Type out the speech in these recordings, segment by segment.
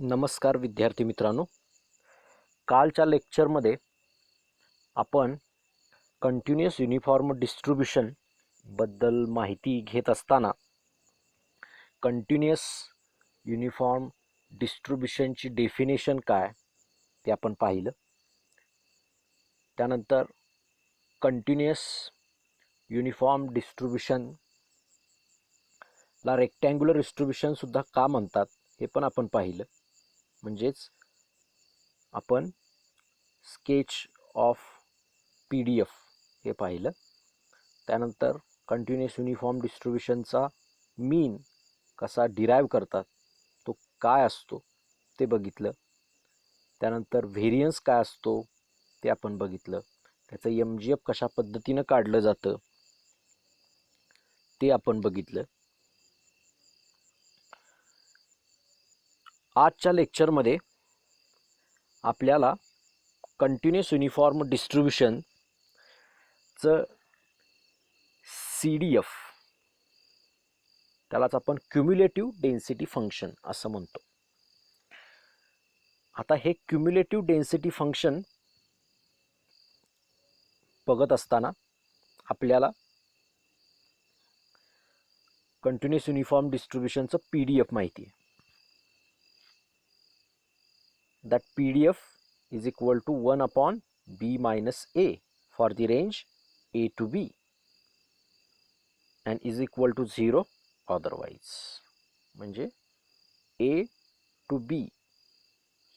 नमस्कार विद्यार्थी मित्रांनो, कालच्या लेक्चरमध्ये आपण कंटिन्युअस युनिफॉर्म डिस्ट्रीब्यूशन बद्दल माहिती घेत असताना कंटिन्युअस युनिफॉर्म डिस्ट्रीब्यूशनची डेफिनेशन काय ते आपण पाहिलं. त्यानंतर कंटिन्युअस युनिफॉर्म डिस्ट्रीब्यूशनला रेक्टँग्युलर डिस्ट्रीब्यूशन सुद्धा का म्हणतात हे पण आपण पाहिलं. म्हणजेच आपण स्केच ऑफ PDF हे पाहिलं. त्यानंतर कंटिन्युअस युनिफॉर्म डिस्ट्रीब्यूशनचा मीन कसा डिराईव्ह करतात, तो काय असतो ते बघितलं. त्यानंतर व्हेरियन्स काय असतो ते आपण बघितलं. त्याचं MGF कशा पद्धतीनं काढलं जातं ते आपण बघितलं. आजच्या लेक्चरमध्ये आपल्याला कंटिन्युअस युनिफॉर्म डिस्ट्रीब्यूशनचं CDF, त्यालाच आपण क्युम्युलेटिव्ह डेन्सिटी फंक्शन असं म्हणतो. आता हे क्युम्युलेटिव्ह डेन्सिटी फंक्शन बघत असताना आपल्याला कंटिन्युअस युनिफॉर्म डिस्ट्रीब्यूशनचं PDF माहिती आहे. That PDF is equal to 1 upon B minus A for the range A to B and is equal to 0 otherwise. म्हणजे A to B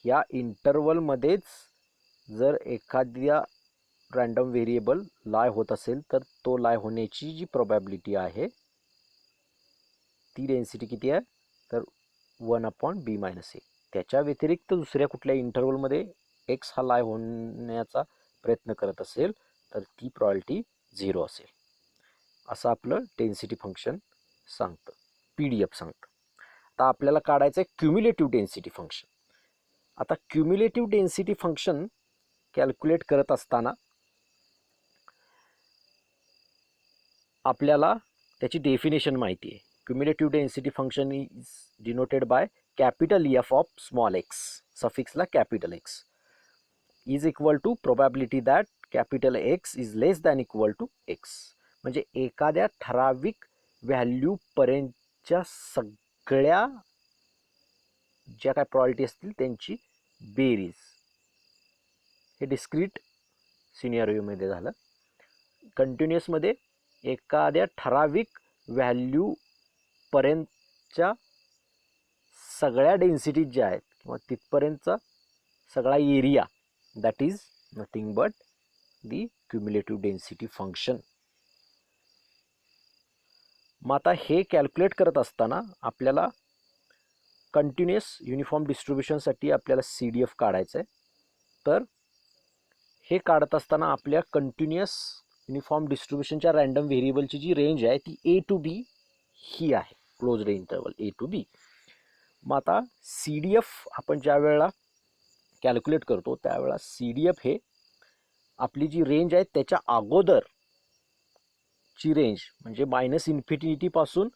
या इंटरवलमध्येच जर एखाद्या रँडम व्हेरिएबल लाय होत असेल तर तो लाय होण्याची जी प्रोबॅबिलिटी आहे ती डेन्सिटी किती आहे तर 1 अपॉन B मायनस ए. त्याच्या व्यतिरिक्त दुसऱ्या कुठल्या इंटरवलमध्ये एक्स हा लाय होण्याचा प्रयत्न करत असेल तर ती प्रॉबिलिटी 0 असेल, असं आपलं डेन्सिटी फंक्शन सांगतं, PDF सांगतं. आता आपल्याला काढायचं आहे क्युम्युलेटिव्ह डेन्सिटी फंक्शन. आता क्युम्युलेटिव्ह डेन्सिटी फंक्शन कॅल्क्युलेट करत असताना आपल्याला त्याची डेफिनेशन माहिती आहे. Cumulative density function is denoted bye capital F of small x, suffixला capital X, is equal to probability that capital X is less than equal to x. म्हणजे एखाद्या ठराविक value पर्यंतच्या सगळ्या ज्या काय प्रॉबिलिटी असतील त्यांची बेरीज. हे डिस्क्रीट सिनेरिओमध्ये झालं. कंटिन्युअसमध्ये एखाद्या ठराविक व्हॅल्यू पर्यंतच्या सगळ्या डेन्सिटीज ज्या आहेत किंवा तिथपर्यंतचा सगळा area, that is nothing but the cumulative density function. मग आता हे कॅल्क्युलेट करत असताना आपल्याला कंटिन्युअस युनिफॉर्म डिस्ट्रीब्यूशनसाठी आपल्याला CDF काढायचं आहे. तर हे काढत असताना आपल्या कंटिन्युअस युनिफॉर्म डिस्ट्रीब्यूशनच्या रँडम व्हेरिएबलची जी रेंज आहे ती A to B ही आहे, closed interval A to B. मग आता CDF आपण ज्या वेळेला कॅल्क्युलेट करतो त्यावेळेला CDF हे आपली जी रेंज आहे त्याच्या अगोदरची रेंज म्हणजे -∞ पासून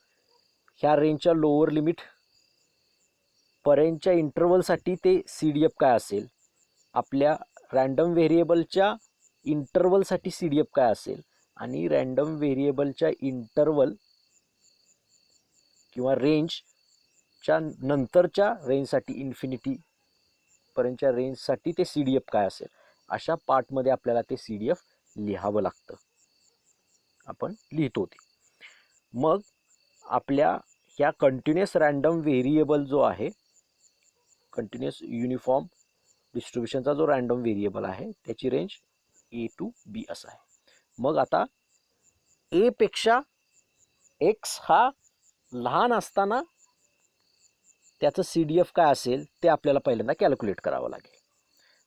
ह्या रेंजच्या लोअर लिमिट पर्यंतच्या इंटरवलसाठी ते CDF काय असेल, आपल्या रँडम व्हेरिएबलच्या इंटरवलसाठी CDF काय असेल आणि रँडम व्हेरिएबलच्या इंटरवल किंवा रेंजच्या नंतरच्या रेंजसाठी इन्फिनिटी पर्यंतच्या रेंजसाठी ते CDF काय असेल, अशा पार्टमध्ये आपल्याला ते CDF लिहावं लागतं. आपण लिहितो ते. मग आपल्या ह्या कंटिन्युअस रँडम व्हेरिएबल जो आहे, कंटिन्युअस युनिफॉर्म डिस्ट्रीब्यूशनचा जो रँडम व्हेरिएबल आहे त्याची रेंज A to B असं आहे. मग आता A पेक्षा X हा लहान असताना त्याचं CDF काय असेल ते आपल्याला पहिल्यांदा कॅल्क्युलेट करावं लागेल.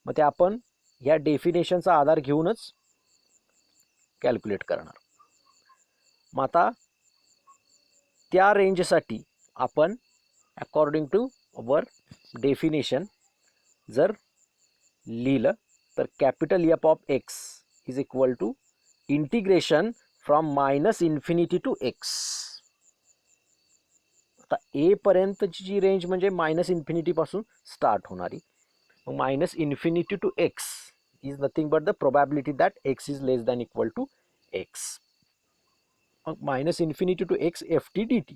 मग ते आपण ह्या डेफिनेशनचा आधार घेऊनच कॅल्क्युलेट करणार. मग आता त्या रेंजसाठी आपण अकॉर्डिंग टू अवर डेफिनेशन जर लिहिलं तर capital F of X is equal to integration from -∞ to x. आता ए पर्यंतची जी रेंज म्हणजे मायनस इन्फिनिटीपासून स्टार्ट होणारी. मग minus infinity to X is nothing but the probability that X is less than equal to X. मग minus infinity to x F T D T.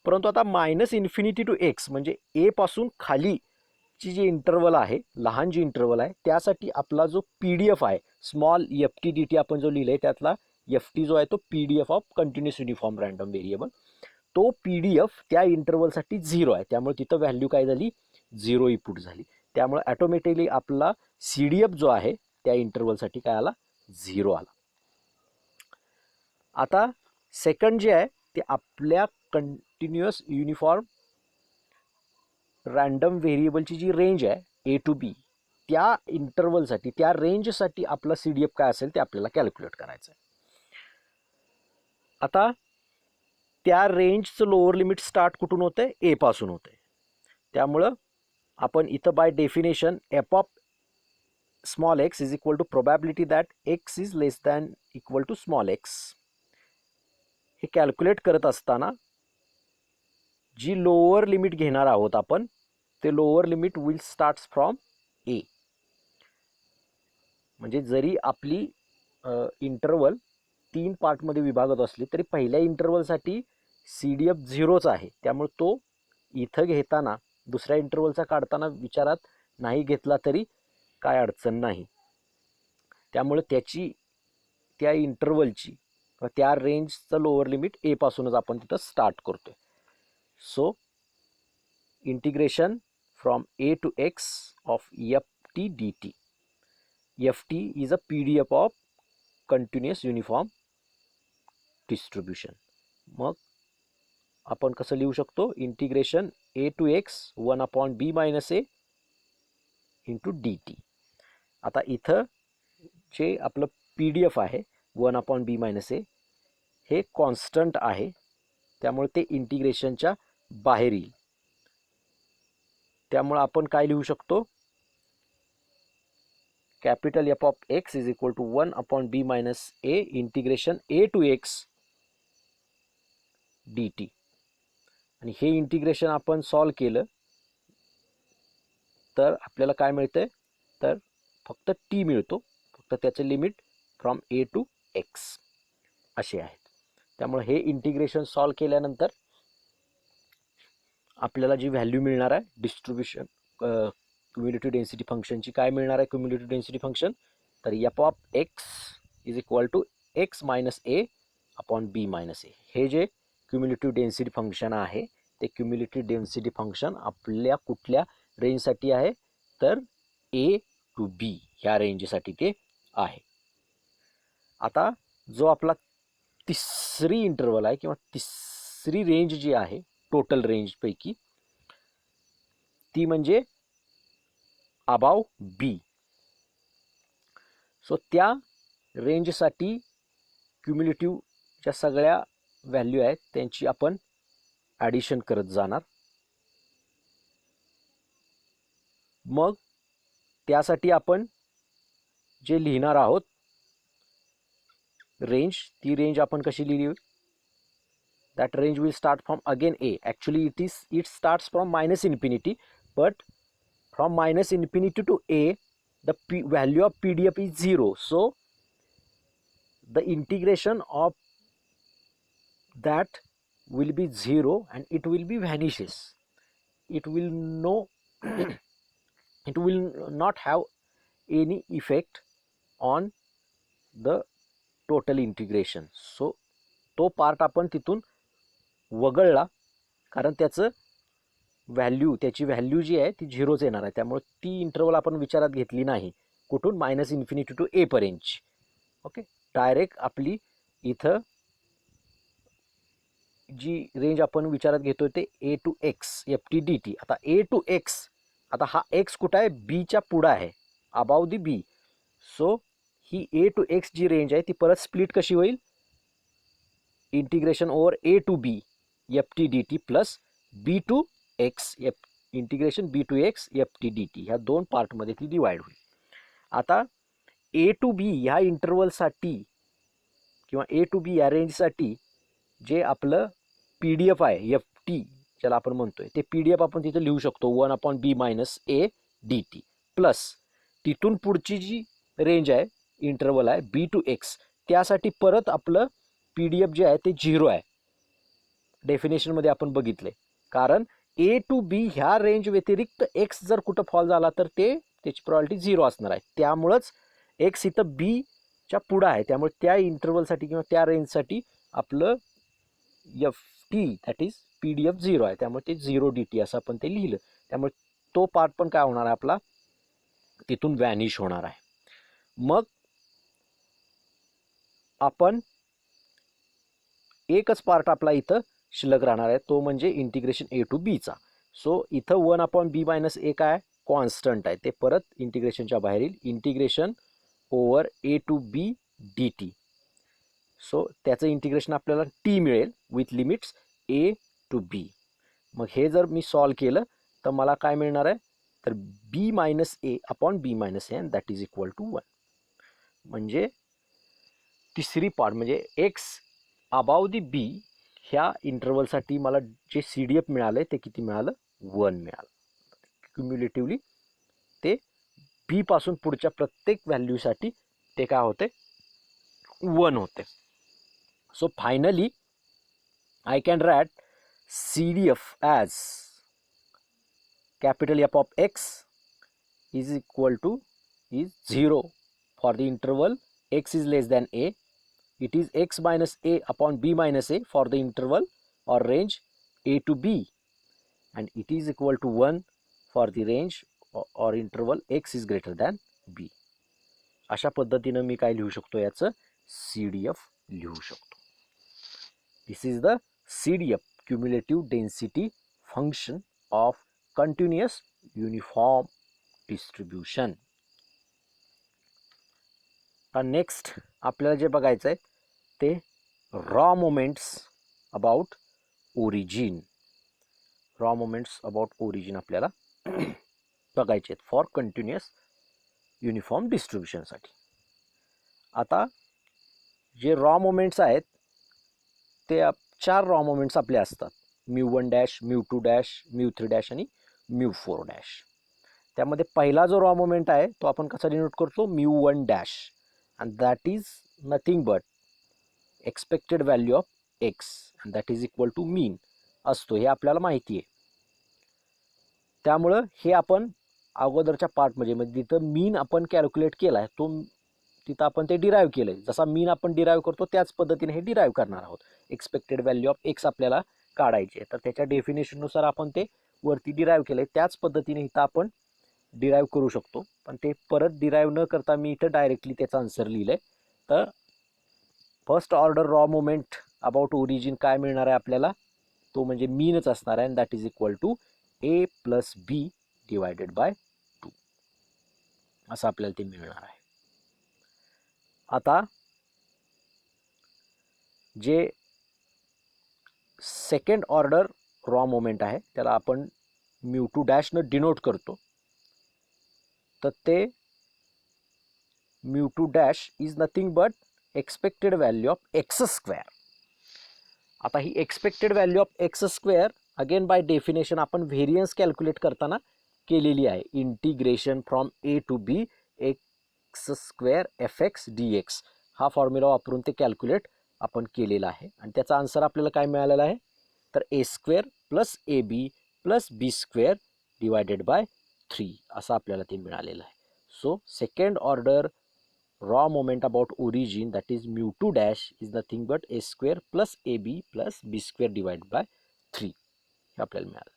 परंतु आता मायनस इन्फिनिटी टू एक्स म्हणजे ए पासून खाली ची जी इंटरवल आहे, लहान जी इंटरवल आहे, त्यासाठी आपला जो पी डी एफ आहे small F T D T आपण जो लिहिलंय त्यातला एफ टी जो आहे तो P D F of continuous uniform random variable, तो पी डी एफ त्या इंटरवलसाठी 0 आहे. त्यामुळे तिथं व्हॅल्यू काय झाली, 0 इनपुट झाली. त्यामुळे ॲटोमॅटिकली आपला सी डी एफ जो आहे त्या इंटरवलसाठी काय आला, 0 आला. आता सेकंड जे आहे ते आपल्या कंटिन्युअस युनिफॉर्म रँडम व्हेरिएबलची जी रेंज आहे ए टू बी, त्या इंटरवलसाठी त्या रेंजसाठी आपला सी डी एफ काय असेल ते आपल्याला कॅल्क्युलेट करायचं आहे. आता त्या रेंजचं लोअर लिमिट स्टार्ट कुठून होतंय, ए पासून होतंय. त्यामुळं आपण इथं by definition F of small X is equal to probability that X is less than equal to small X हे कॅल्क्युलेट करत असताना जी लोअर लिमिट घेणार आहोत आपण, ते lower limit will start from A. म्हणजे जरी आपली इंटरवल 3 पार्टमध्ये विभागत असली तरी पहिल्या इंटरवलसाठी सी डी एफ 0च आहे. त्यामुळे तो इथं घेताना दुसऱ्या इंटरवलचा काढताना विचारात नाही घेतला तरी काय अडचण नाही. त्यामुळे त्याची त्या इंटरवलची त्या रेंजचं लोअर लिमिट ए पासूनच आपण तिथं स्टार्ट करतोय. So integration from a to x of f T D t. F t is a p D F of continuous uniform distribution. मग आपण कसं लिहू शकतो, integration a to x 1/b minus a into d T. आता इथं जे आपलं P D F आहे 1/b मायनस ए हे कॉन्स्टंट आहे, त्यामुळे ते इंटिग्रेशनच्या बाहेर येईल. त्यामुळे आपण काय लिहू शकतो, capital f of x is equal to 1/b minus a integration a to x d t. आणि हे इंटिग्रेशन आपण सॉल्व केलं तर आपल्याला काय मिळतंय, तर फक्त टी मिळतो, फक्त त्याचे limit from a to x असे आहेत. त्यामुळे हे इंटिग्रेशन सॉल्व केल्यानंतर आपल्याला जी व्हॅल्यू मिळणार आहे डिस्ट्रीब्युशन क्युम्युलेटिव्ह डेन्सिटी फंक्शनची, काय मिळणार आहे क्युम्युलेटिव्ह डेन्सिटी फंक्शन, तर F of x is equal to X minus A upon B minus A. हे जे क्युम्युलेटिव्ह डेन्सिटी फंक्शन आहे ते क्युम्युलेटिव्ह डेन्सिटी फंक्शन आपल्या कुठल्या रेंजसाठी आहे, तर ए टू बी ह्या रेंजसाठी ते आहे. आता जो आपला तिसरी इंटरवल आहे किंवा तिसरी रेंज जी आहे टोटल रेंजपैकी, ती म्हणजे अबाव बी. सो त्या रेंजसाठी क्युम्युलेटिव्ह ज्या सगळ्या व्हॅल्यू आहेत त्यांची आपण ॲडिशन करत जाणार. मग त्यासाठी आपण जे लिहिणार आहोत रेंज, ती रेंज आपण कशी लिहिली, that range will start from again a. Actually it starts from minus infinity, but from minus infinity to a the value of PDF is 0. So the integration of that will be 0 and it will be vanishes. It will no it will not have any effect on the total integration. So तो part आपण तिथून वगळला, कारण त्याचं value, त्याची value जी आहे ती 0च येणार आहे. त्यामुळे ती इंटरवल आपण विचारात घेतली नाही. कुठून, मायनस इन्फिनिटी टू ए पर्यंतची. ओके, डायरेक्ट आपली इथं जी रेंज आपण विचारात घेतोय ते A to x F T D T. आता ए टू एक्स, आता हा एक्स कुठं आहे, बीच्या पुढं आहे, अबाव दी बी. सो ही ए टू एक्स जी रेंज आहे ती परत स्प्लिट कशी होईल, integration over a to b f T D t plus b to x f integration b to x F T D t, ह्या दोन पार्टमध्ये ती डिवाइड होईल. आता ए टू बी ह्या इंटरवलसाठी किंवा ए टू बी या रेंजसाठी जे आपलं पी डी एफ आहे एफ टी, ज्याला आपण म्हणतोय ते PDF आपण तिथे लिहू शकतो 1/b minus A D t plus तिथून पुढची जी रेंज आहे इंटरवल आहे बी टू एक्स त्यासाठी परत आपलं PDF जे आहे ते 0 आहे. डेफिनेशनमध्ये आपण बघितले कारण ए टू बी ह्या रेंज व्यतिरिक्त एक्स जर कुठं फॉल झाला तर त्याची प्रॉबिलिटी 0 असणार आहे. त्यामुळंच एक्स इथं बीच्या पुढं आहे त्यामुळे त्या इंटरवलसाठी किंवा त्या रेंजसाठी आपलं F T that is PDF 0 आहे त्यामुळे ते 0 DT असं आपण ते लिहिलं. त्यामुळे तो पार्ट पण काय होणार आहे आपला तिथून व्हॅनिश होणार आहे. मग आपण एकच पार्ट आपला इथं शिल्लक राहणार आहे तो म्हणजे इंटिग्रेशन ए टू बीचा. सो इथं 1/b मायनस ए काय कॉन्स्टंट आहे ते परत इंटिग्रेशनच्या बाहेर येईल integration over a to b d t. So त्याचं इंटिग्रेशन आपल्याला टी मिळेल with limits a to b. मग हे जर मी सॉल्व केलं तर मला काय मिळणार आहे तर B minus A upon B minus A that is equal to 1. म्हणजे तिसरी पार्ट म्हणजे एक्स अबाव दी बी ह्या इंटरवलसाठी मला जे CDF मिळालं ते किती मिळालं 1 मिळालं. क्युम्युलेटिव्हली ते बी पासून पुढच्या प्रत्येक व्हॅल्यूसाठी ते काय होते 1 होते. So finally I can write CDF as capital F of x is equal to is 0 for the interval x is less than a. It is x minus a upon b minus a for the interval or range a to b and it is equal to 1 for the range or interval x is greater than b. अशा पद्धतीनं मी काय लिहू शकतो याचं CDF लिहू शकतो. This is the CDF cumulative density function of continuous uniform distribution. Next आपल्याला जे बघायचं आहे ते raw moments about origin. Raw moments about origin आपल्याला बघायचे आहेत फॉर कंटिन्युअस युनिफॉर्म डिस्ट्रीब्युशनसाठी. आता जे रॉ मोमेंट्स आहेत ते 4 रॉ मोमेंट्स आपले असतात μ1 डॅश μ2 डॅश μ3 डॅश आणि μ4 डॅश. त्यामध्ये पहिला जो रॉ मोमेंट आहे तो आपण कसा डिनोट करतो μ1 dash and that is nothing but expected value of x and that is equal to mean असतो हे आपल्याला माहिती आहे. त्यामुळं हे आपण अगोदरच्या पार्टमध्ये म्हणजे तिथं मीन आपण कॅल्क्युलेट केला आहे तो तिथं आपण ते डिराईव्ह केलं आहे. जसा मीन आपण डिराईव्ह करतो त्याच पद्धतीने हे डिराईव्ह करणार आहोत. एक्सपेक्टेड व्हॅल्यू ऑफ एक्स आपल्याला काढायची आहे तर त्याच्या डेफिनेशननुसार आपण ते वरती डिराईव्ह केलं आहे त्याच पद्धतीने इथं आपण डिराईव्ह करू शकतो. पण ते परत डिराईव्ह न करता मी इथं डायरेक्टली त्याचा आन्सर लिहिलं आहे. तर first order raw moment about origin काय मिळणार आहे आपल्याला तो म्हणजे मीनच असणार आहे that is equal to a plus b divided by 2 असं आपल्याला ते मिळणार आहे. आता जे सेकंड ऑर्डर रॉ मोमेंट आहे त्याला आपण μ2 डॅशनं डिनोट करतो तर ते μ2 dash is nothing but expected value of x square. आता ही expected value of x square again by definition आपण व्हेरियन्स कॅल्क्युलेट करताना केलेली आहे integration from a to b x square fx dx हा फॉर्म्युला वापरून ते कॅल्क्युलेट आपण केलेला आहे आणि त्याचा आन्सर आपल्याला काय मिळालेला आहे तर a square plus a b plus b square divided by 3 असं आपल्याला ते मिळालेलं आहे. So second order raw moment about origin that is μ2 dash is nothing but a square plus a b plus b square divide by 3 हे आपल्याला मिळालं.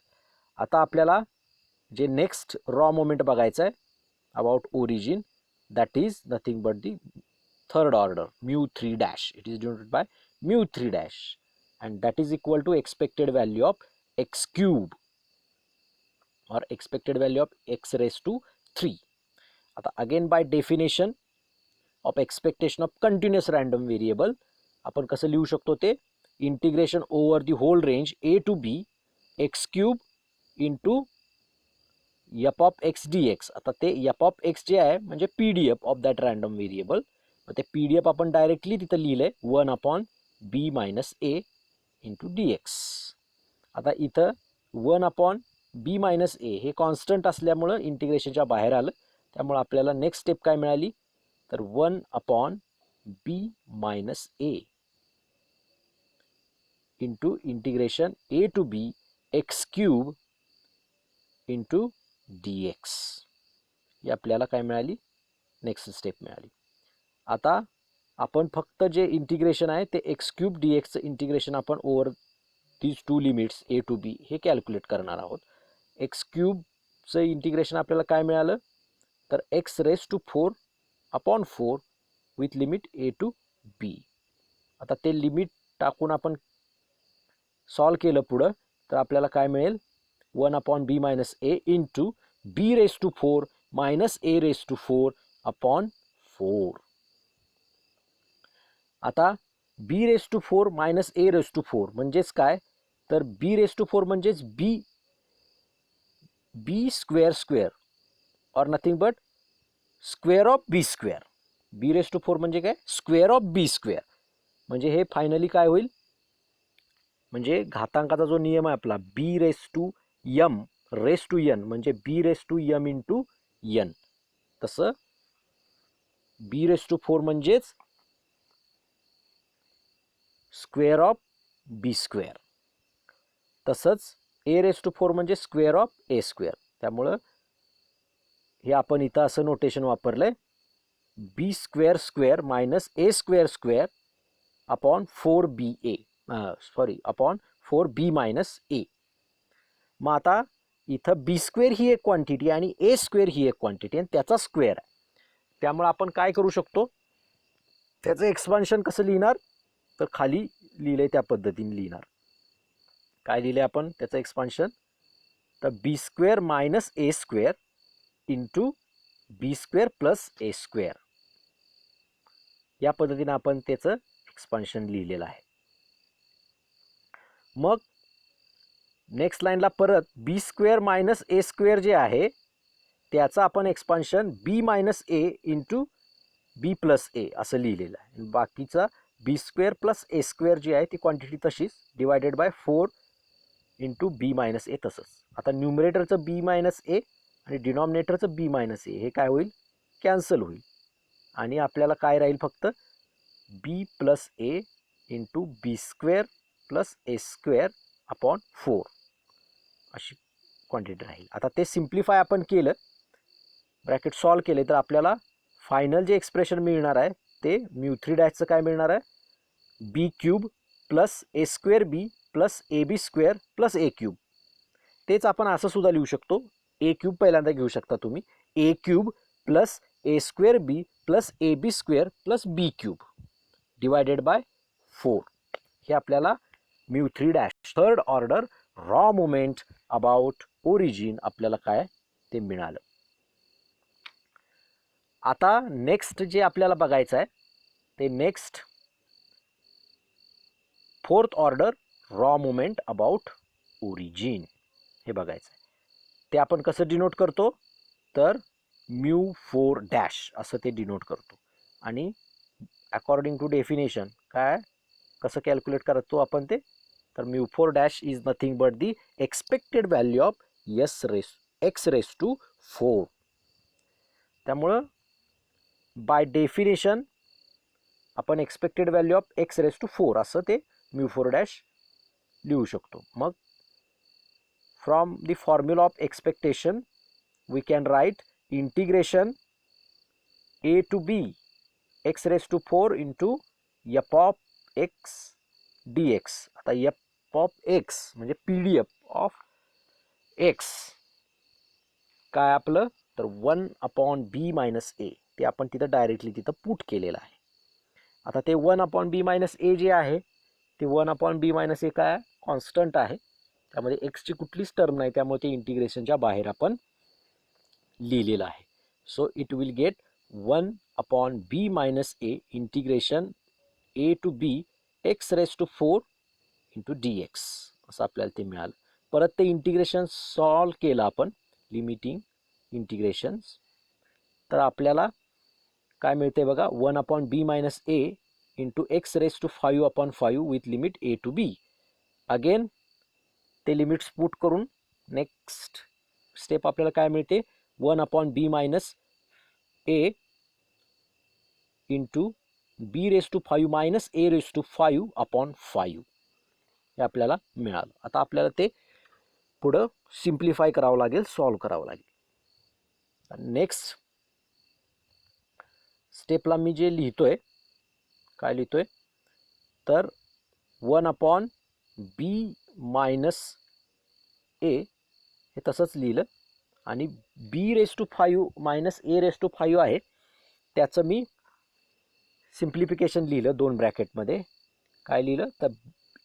आता आपल्याला जे नेक्स्ट रॉ मोमेंट बघायचं आहे about origin that is nothing but the third order μ3 dash it is denoted by μ3 dash and that is equal to expected value of x cube or expected value of x raised to 3. आता again by definition of expectation of continuous random variable आपण कसं लिहू शकतो ते integration over the whole range a to b x cube into f of x dx. आता ते f of x जे आहे म्हणजे PDF of that random variable मग ते PDF आपण डायरेक्टली तिथं लिहिलंय 1/b minus a into dx. आता इथं 1 अपॉन बी मायनस ए हे कॉन्स्टंट असल्यामुळं इंटिग्रेशनच्या बाहेर आलं. त्यामुळे आपल्याला नेक्स्ट स्टेप काय मिळाली, तर 1 upon B minus a into integration a to b x cube into d x. ही आपल्याला काय मिळाली, नेक्स्ट स्टेप मिळाली. आता आपण फक्त जे इंटिग्रेशन आहे ते एक्स क्यूब डी एक्सचं इंटिग्रेशन आपण over these two limits a to b हे कॅल्क्युलेट करणार आहोत. एक्स क्यूबचं इंटिग्रेशन आपल्याला काय मिळालं, तर x raise to 4 upon 4 with limit a to b. आता ते लिमिट टाकून आपण सॉल्व केलं पुढं, तर आपल्याला काय मिळेल, 1 upon B minus a into b raise to 4 minus a raise to 4 upon 4. आता b raise to 4 minus a raise to 4 म्हणजेच काय, तर बी रेस टू 4 म्हणजेच बी स्क्वेअर स्क्वेअर और nothing but square of b square. B raise to 4 म्हणजे काय, square of b square. म्हणजे हे फायनली काय होईल, म्हणजे घातांकाचा जो नियम आहे आपला b raise to m raise to n म्हणजे b raise to m into n, तसं बी रेस टू 4 म्हणजेच स्क्वेअर ऑफ बी स्क्वेअर, तसंच ए रेस टू 4 म्हणजे स्क्वेअर ऑफ ए स्क्वेअर. त्यामुळं हे आपण इथं असं notation वापरलंय, B square square minus a square square upon 4 B A upon 4 B minus ए. मग आता इथं बी स्क्वेअर ही एक क्वांटिटी आणि ए स्क्वेअर ही एक क्वांटिटी आणि त्याचा स्क्वेअर आहे. त्यामुळे आपण काय करू शकतो, त्याचं एक्सपान्शन कसं लिहिणार, तर खाली लिहिलंय त्या पद्धतीने लिहिणार. काय लिहिलंय आपण त्याचं एक्सपान्शन, तर बी square minus a square into B square plus a square, या पद्धतीने आपण त्याचं एक्सपान्शन लिहिलेलं आहे. मग नेक्स्ट लाईनला परत b square minus a square जे आहे त्याचं आपण expansion b minus a into b plus a असं लिहिलेलं आहे. बाकीचा b square plus a square जी आहे ती क्वांटिटी तशीच divided by 4 into b minus a तसंच. आता न्यूमरेटरचं बी मायनस ए आणि डिनॉमिनेटरचं बी मायनस ए हे काय होईल, कॅन्सल होईल आणि आपल्याला काय राहील, फक्त बी plus A into B square plus a square upon 4 अशी क्वांटिटी राहील. आता ते सिम्प्लिफाय आपण केलं, ब्रॅकेट सॉल्व केले, तर आपल्याला फायनल जे एक्सप्रेशन मिळणार आहे ते म्यू3 डॅशचं काय मिळणार आहे, b cube plus a square b plus a b square plus a cube. तेच आपण असं सुद्धा लिहू शकतो, ए क्यूब पहिल्यांदा घेऊ शकता तुम्ही, a cube plus a square b plus a b square plus b cube divided by 4. हे आपल्याला म्यू3 dash third order raw moment about origin आपल्याला काय ते मिळालं. आता नेक्स्ट जे आपल्याला बघायचं आहे ते next fourth order raw moment about origin हे बघायचं आहे. ते आपण कसं डिनोट करतो, तर म्यू4 डॅश असं ते डिनोट करतो. आणि अकॉर्डिंग टू डेफिनेशन काय कसं कॅल्क्युलेट करतो आपण ते, तर म्यू4 dash is nothing but the expected value of x raise to 4. त्यामुळं बाय डेफिनेशन आपण expected value of x raise to 4 असं ते म्यू4 डॅश लिहू शकतो. मग from the formula of expectation we can write integration a to b x raise to 4 into f of x d x. आता f of x म्हणजे P D F of x काय आपलं, तर 1 अपॉन बी minus ए ते आपण तिथं directly तिथं put केलेलं आहे. आता ते 1 अपॉन बी मायनस ए जे आहे ते 1 अपॉन बी मायनस ए काय कॉन्स्टंट आहे, त्यामध्ये एक्सची कुठलीच टर्म नाही, त्यामुळे ते इंटिग्रेशनच्या बाहेर आपण लिहिलेलं आहे. So it will get 1 upon B minus a integration a to b x raise to 4 into d x असं आपल्याला ते मिळालं. परत ते इंटिग्रेशन सॉल्व केलं आपण लिमिटिंग इंटिग्रेशन्स, तर आपल्याला काय मिळते बघा, 1 upon B minus a into x raise to 5 upon 5 with limit a to b. Again ते लिमिट्स पुट करून नेक्स्ट स्टेप आपल्याला काय मिळते, 1/b minus a into b⁵ minus a⁵5/5 हे आपल्याला मिळालं. आता आपल्याला ते पुढं सिम्प्लिफाय करावं लागेल, सॉल्व करावं लागेल. नेक्स्ट स्टेपला मी जे लिहितोय, काय लिहितोय तर 1/b मायनस ए हे तसंच लिहिलं आणि b⁵ मायनस a⁵5 आहे त्याचं मी सिम्प्लिफिकेशन लिहिलं 2 ब्रॅकेटमध्ये. काय लिहिलं तर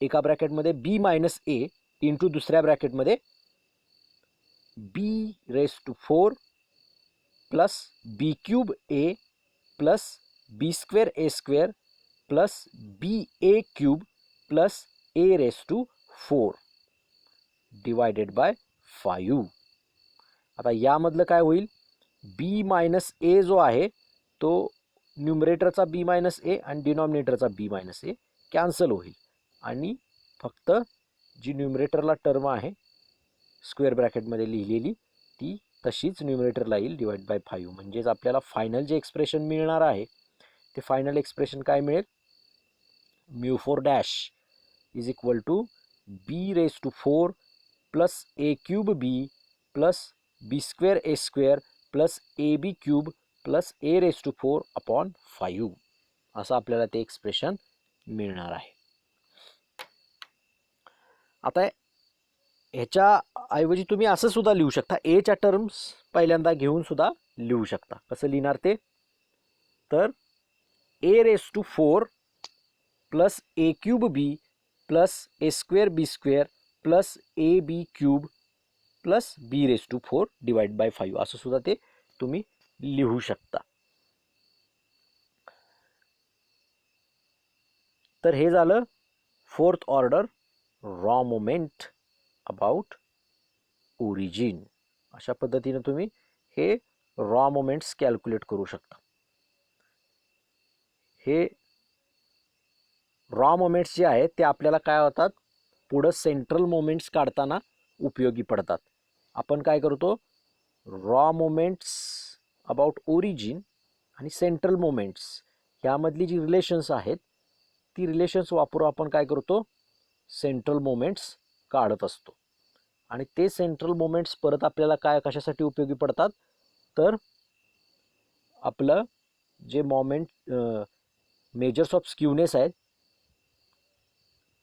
एका ब्रॅकेटमध्ये b मायनस ए इंटू दुसऱ्या ब्रॅकेटमध्ये b⁴ plus b³ plus b²a² plus ba³ plus a⁴ divided by 5. आता यामधलं काय होईल, b मायनस ए जो आहे तो न्यूमरेटरचा b मायनस ए आणि डिनॉमिनेटरचा b मायनस ए कॅन्सल होईल आणि फक्त जी न्यूमरेटरला टर्म आहे स्क्वेअर ब्रॅकेटमध्ये लिहिलेली ती तशीच न्यूमरेटरला येईल डिवाइड बाय 5. म्हणजेच आपल्याला फायनल जे एक्सप्रेशन मिळणार आहे ते फायनल एक्सप्रेशन काय मिळेल, μ4 is equal to b⁴ plus a³ plus b²a² plus ab³ plus a⁴/5 असं आपल्याला ते एक्सप्रेशन मिळणार आहे. आता ह्याच्या ऐवजी तुम्ही असं सुद्धा लिहू शकता, एच्या टर्म्स पहिल्यांदा घेऊन सुद्धा लिहू शकता. कसं लिहिणार ते तर a⁴ plus a³ plus a²b² plus ab³ plus b⁴ divide by 5 असं सुद्धा ते तुम्ही लिहू शकता. तर हे झालं 4th order raw moment about origin. अशा पद्धतीने तुम्ही हे रॉ मोमेंट्स कॅल्क्युलेट करू शकता. हे रॉ मोमेंट्स जे आहेत ते आपल्याला काय होतात, पुढं सेंट्रल मोमेंट्स काढताना उपयोगी पडतात. आपण काय करतो, रॉ मोमेंट्स अबाउट ओरिजिन आणि सेंट्रल मोमेंट्स ह्यामधली जी रिलेशन्स आहेत ती रिलेशन्स वापरून आपण काय करतो, सेंट्रल मोमेंट्स काढत असतो. आणि ते सेंट्रल मोमेंट्स परत आपल्याला काय कशासाठी उपयोगी पडतात तर आपलं जे मोमेंट मेजर्स ऑफ स्क्यूनेस आहेत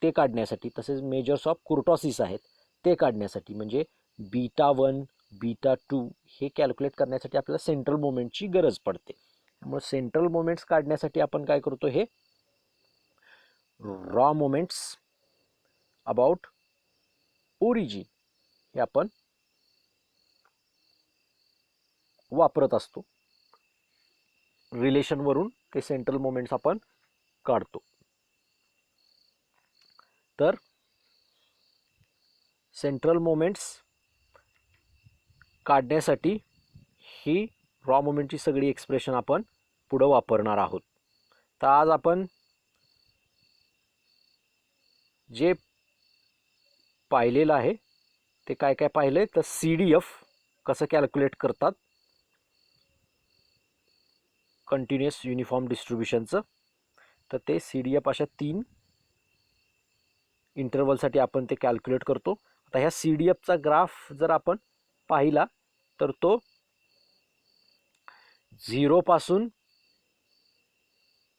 ते काढण्यासाठी, तसेच मेजर्स ऑफ कुर्टॉसिस आहेत ते काढण्यासाठी, म्हणजे β1 β2 हे कॅल्क्युलेट करण्यासाठी आपल्याला सेंट्रल मोमेंटची गरज पडते. त्यामुळे सेंट्रल मोमेंट्स काढण्यासाठी आपण काय करतो, हे रॉ मोमेंट्स अबाउट ओरिजिन हे आपण वापरत असतो. रिलेशनवरून ते सेंट्रल मोमेंट्स आपण काढतो. तर सेंट्रल मोमेंट्स काढण्यासाठी ही रॉ मोमेंटची सगळी एक्सप्रेशन आपण पुढे वापरणार आहोत. तर आज आपण जे पाहिलेलं आहे ते काय काय पाहिलंय तर CDF कसं कॅल्क्युलेट करतात कंटिन्युअस युनिफॉर्म डिस्ट्रीब्युशनचं, तर ते CDF अशा 3 इंटरवलसाठी आपण ते कॅल्क्युलेट करतो. आता ह्या CDFचा ग्राफ जर आपण पाहिला तर तो 0 पासून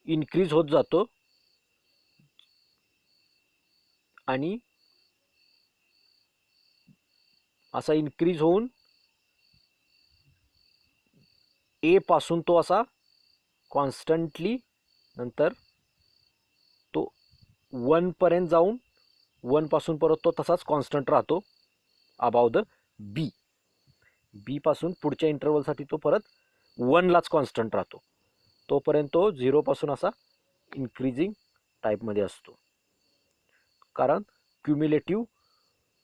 इन्क्रीज होत जातो आणि असा इन्क्रीज होऊन A पासून तो असा कॉन्स्टंटली नंतर तो 1 पर्यंत जाऊन 1 पासून परत तो तसाच कॉन्स्टंट राहतो अबाव द बी पासून पुढच्या इंटरवलसाठी तो परत 1 लाच कॉन्स्टंट राहतो. तोपर्यंत तो 0 पासून असा इन्क्रीजिंग टाईपमध्ये असतो, कारण क्युम्युलेटिव्ह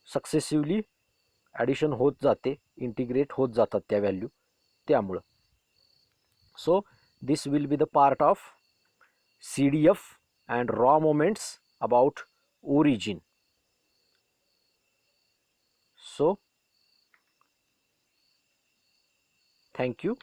सक्सेसिव्हली ॲडिशन होत जाते, इंटिग्रेट होत जातात त्या व्हॅल्यू त्यामुळं. So this will be the part of CDF and raw moments about origin. So thank you.